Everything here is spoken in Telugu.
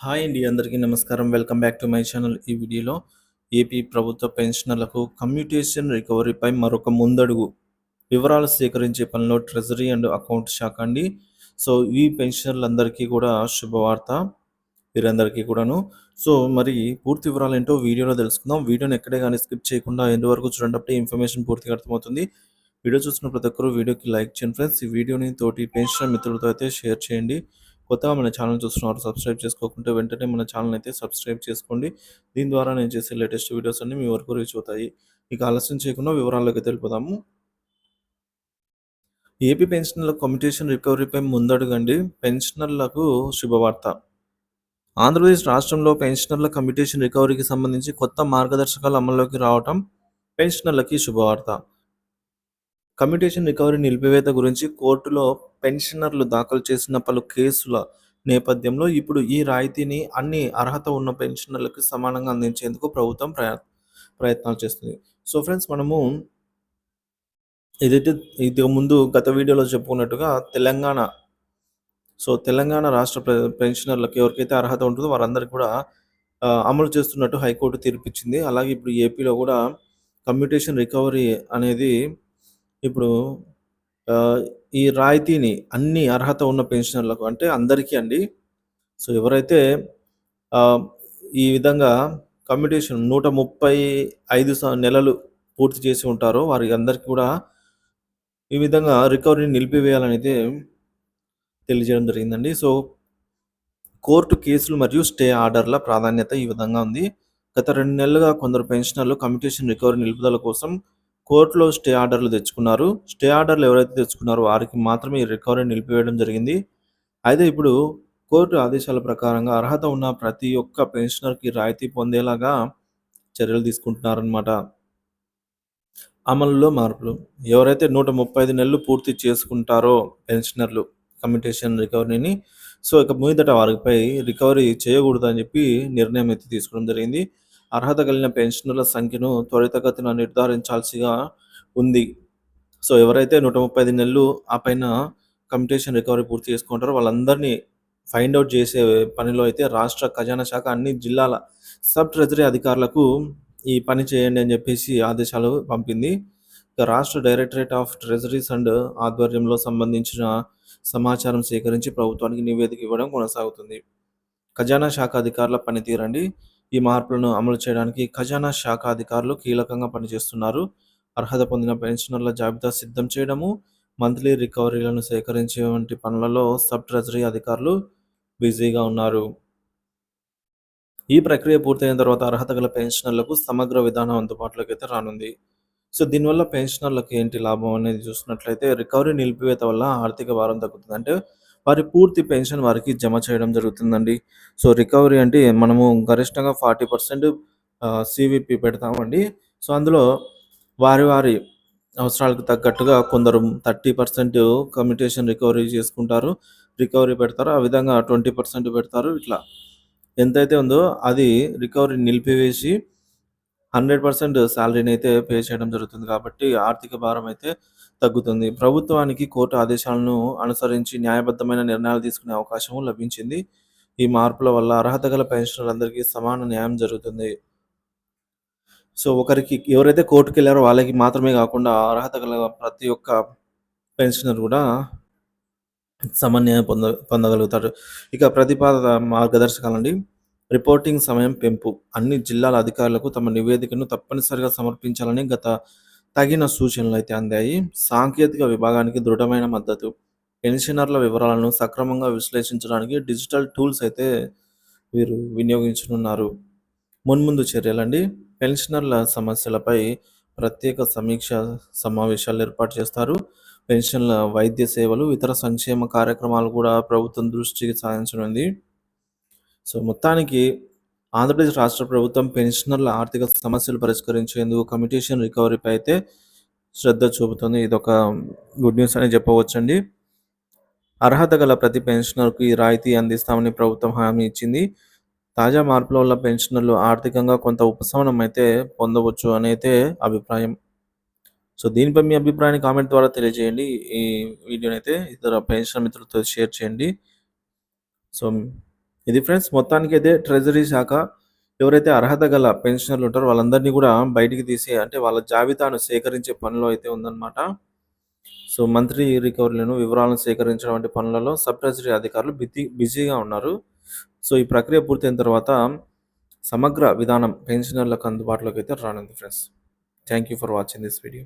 హాయ్ అండి. అందరికీ నమస్కారం. Welcome back to my channel. ఈ వీడియోలో ఏపీ ప్రభుత్వ పెన్షనర్లకు కమ్యూటేషన్ రికవరీపై మరొక ముందడుగు వివరాలు సేకరించే పనిలో ట్రెజరీ అండ్ అకౌంట్ శాఖ అండి. సో, ఈ పెన్షనర్లందరికీ కూడా శుభవార్త. వీరందరికీ కూడాను. సో, మరి పూర్తి వివరాలేంటో వీడియోలో తెలుసుకుందాం. వీడియోని ఎక్కడే గాని స్కిప్ చేయకుండా ఎండ్ వరకు చూడండి. అప్పుడే ఇన్ఫర్మేషన్ పూర్తిగా అర్థమవుతుంది. వీడియో చూస్తున్న ప్రతి ఒక్కరు వీడియోకి లైక్ చేయండి ఫ్రెండ్స్. ఈ వీడియోని తోటి పెన్షనర్ మిత్రులతో అయితే షేర్ చేయండి. కొత్తగా మన ఛానల్ చూస్తున్నవారు సబ్స్క్రైబ్ చేసుకోకుంటే వెంటనే మన ఛానల్ అయితే సబ్స్క్రైబ్ చేసుకోండి. దీని ద్వారా నేను చేసే లేటెస్ట్ వీడియోస్ అన్నీ మీ వరకు రీచ్ అవుతాయి. ఇక ఆలస్యం చేయకుండా వివరాల్లోకి తెలిపోదాము. AP పెన్షనర్ల commutation రికవరీపై ముందడుగండి. పెన్షనర్లకు శుభవార్త. ఆంధ్రప్రదేశ్ రాష్ట్రంలో పెన్షనర్ల కమ్యూటేషన్ రికవరీకి సంబంధించి కొత్త మార్గదర్శకాలు అమల్లోకి రావటం పెన్షనర్లకి శుభవార్త. కమ్యూటేషన్ రికవరీ నిలిపివేత గురించి కోర్టులో పెన్షనర్లు దాఖలు చేసిన పలు కేసుల నేపథ్యంలో ఇప్పుడు ఈ రాయితీని అన్ని అర్హత ఉన్న పెన్షనర్లకు సమానంగా అందించేందుకు ప్రభుత్వం ప్రయత్నాలు చేస్తుంది. సో ఫ్రెండ్స్, మనము ఏదైతే ఇది ముందు గత వీడియోలో చెప్పుకున్నట్టుగా తెలంగాణ రాష్ట్ర పెన్షనర్లకు ఎవరికైతే అర్హత ఉంటుందో వారందరికీ కూడా అమలు చేస్తున్నట్టు హైకోర్టు తీర్పిచ్చింది. అలాగే ఇప్పుడు ఏపీలో కూడా కమ్యూటేషన్ రికవరీ అనేది ఇప్పుడు ఆహ్, ఈ రాయితీని అన్ని అర్హత ఉన్న పెన్షనర్లకు అంటే అందరికీ అండి. సో, ఎవరైతే ఆహ్, ఈ విధంగా కమ్యూటేషన్ 135 నెలలు పూర్తి చేసి ఉంటారో వారి అందరికి కూడా ఈ విధంగా రికవరీని నిలిపివేయాలనైతే తెలియజేయడం జరిగిందండి. సో, కోర్టు కేసులు మరియు స్టే ఆర్డర్‌ల ప్రాధాన్యత ఈ విధంగా ఉంది. గత 2 నెలలుగా కొందరు పెన్షనర్లు కమ్యూటేషన్ రికవరీ నిలుపుదల కోసం కోర్టులో స్టే ఆర్డర్‌లు తెచ్చుకున్నారు. స్టే ఆర్డర్‌లు ఎవరైతే తెచ్చుకున్నారో వారికి మాత్రమే ఈ రికవరీ నిలిపివేయడం జరిగింది. అయితే ఇప్పుడు కోర్టు ఆదేశాల ప్రకారంగా అర్హత ఉన్న ప్రతి ఒక్క పెన్షనర్‌కి రాయితీ పొందేలాగా చర్యలు తీసుకుంటున్నారనమాట. అమలులో మార్పులు. ఎవరైతే 135 నెలలు పూర్తి చేసుకుంటారో పెన్షనర్లు కమ్యూటేషన్ రికవరీని, సో, ఇక మీదట వారిపై రికవరీ చేయకూడదని చెప్పి నిర్ణయం అయితే తీసుకోవడం జరిగింది. అర్హత కలిగిన పెన్షనర్ల సంఖ్యను త్వరితగతిన నిర్ధారించాల్సిగా ఉంది. సో, ఎవరైతే 135 నెలలు ఆ పైన కమ్యూటేషన్ రికవరీ పూర్తి చేసుకుంటారో వాళ్ళందరినీ ఫైండ్ ఔట్ చేసే పనిలో అయితే రాష్ట్ర ఖజానా శాఖ అన్ని జిల్లాల సబ్ ట్రెజరీ అధికారులకు ఈ పని చేయండి అని చెప్పేసి ఆదేశాలు పంపింది. ఇక రాష్ట్ర డైరెక్టరేట్ ఆఫ్ ట్రెజరీస్ అండ్ ఆధ్వర్యంలో సంబంధించిన సమాచారం సేకరించి ప్రభుత్వానికి నివేదిక ఇవ్వడం కొనసాగుతుంది. ఖజానా శాఖ అధికారుల పనితీరండి. ఈ మార్పులను అమలు చేయడానికి ఖజానా శాఖ అధికారులు కీలకంగా పనిచేస్తున్నారు. అర్హత పొందిన పెన్షనర్ల జాబితా సిద్ధం చేయడము, మంత్లీ రికవరీలను సేకరించే వంటి పనులలో సబ్ ట్రెజరీ అధికారులు బిజీగా ఉన్నారు. ఈ ప్రక్రియ పూర్తయిన తర్వాత అర్హత గల పెన్షనర్లకు సమగ్ర విధానం అందుబాటులోకి అయితే రానుంది. సో, దీనివల్ల పెన్షనర్లకు ఏంటి లాభం అనేది చూసినట్లయితే రికవరీ నిలిపివేత వల్ల ఆర్థిక భారం తగ్గుతుంది. అంటే వారి పూర్తి పెన్షన్ వారికి జమ చేయడం జరుగుతుందండి. సో, రికవరీ అంటే మనము గరిష్టంగా 40% సీవీపీ పెడతామండి. సో, అందులో వారి అవసరాలకు తగ్గట్టుగా కొందరు 30% కమ్యూటేషన్ రికవరీ చేసుకుంటారు. రికవరీ పెడతారు. ఆ విధంగా 20% పెడతారు. ఇట్లా ఎంతైతే ఉందో అది రికవరీ నిలిపివేసి 100% సాలరీనైతే పే చేయడం జరుగుతుంది కాబట్టి ఆర్థిక భారం అయితే తగ్గుతుంది. ప్రభుత్వానికి కోర్టు ఆదేశాలను అనుసరించి న్యాయబద్ధమైన నిర్ణయాలు తీసుకునే అవకాశం లభించింది. ఈ మార్పుల వల్ల అర్హత గల పెన్షనర్లందరికీ సమాన న్యాయం జరుగుతుంది. సో, ఒకరికి ఎవరైతే కోర్టుకెళ్లారో వాళ్ళకి మాత్రమే గాకుండా అర్హత గల ప్రతి ఒక్క పెన్షనర్ గూడా సమన్యాయం పొందగలుగుతారు. ఇక ప్రతిపాదన మార్గదర్శకాలండి. రిపోర్టింగ్ సమయం పెంపు. అన్ని జిల్లాల అధికారులకు తమ నివేదికను తప్పనిసరిగా సమర్పించాలని తగిన సూచనలైతే అందాయి. సాంకేతిక విభాగానికి దృఢమైన మద్దతు. పెన్షనర్ల వివరాలను సక్రమంగా విశ్లేషించడానికి డిజిటల్ టూల్స్ అయితే వీరు వినియోగించనున్నారు. మున్ముందు చర్యలండి. పెన్షనర్ల సమస్యలపై ప్రత్యేక సమీక్ష సమావేశాలు ఏర్పాటు చేస్తారు. పెన్షన్ల వైద్య సేవలు, ఇతర సంక్షేమ కార్యక్రమాలు కూడా ప్రభుత్వం దృష్టికి సాధించనుంది. సో, మొత్తానికి ఆంధ్రప్రదేశ్ రాష్ట్ర ప్రభుత్వం పెన్షనర్ల ఆర్థిక సమస్యలు పరిష్కరించేందుకు కమ్యూటేషన్ రికవరీపై అయితే శ్రద్ధ చూపుతుంది. ఇదొక గుడ్ న్యూస్ అని చెప్పవచ్చండి. అర్హత గల ప్రతి పెన్షనర్‌కు ఈ రాయితీ అందిస్తామని ప్రభుత్వం హామీ ఇచ్చింది. తాజా మార్పుల వల్ల పెన్షనర్లు ఆర్థికంగా కొంత ఉపశమనం అయితే పొందవచ్చు అనైతే అభిప్రాయం. సో, దీనిపై మీ అభిప్రాయాన్ని కామెంట్ ద్వారా తెలియజేయండి. ఈ వీడియోనైతే ఇతర పెన్షనర్ మిత్రులతో షేర్ చేయండి. సో ఇది ఫ్రెండ్స్ మొత్తానికైతే ట్రెజరీ శాఖ ఎవరైతే అర్హత గల పెన్షనర్లు ఉంటారో వాళ్ళందరినీ కూడా బయటికి తీసి అంటే వాళ్ళ జాబితాను సేకరించే పనిలో అయితే ఉందన్నమాట. సో, మంత్లీ రికవరీలను వివరాలను సేకరించడం వంటి పనులలో సబ్ ట్రెజరీ అధికారులు బిజీగా ఉన్నారు. సో, ఈ ప్రక్రియ పూర్తయిన తర్వాత సమగ్ర విధానం పెన్షనర్లకు అందుబాటులోకి అయితే రానుంది friends. Thank you for watching this video.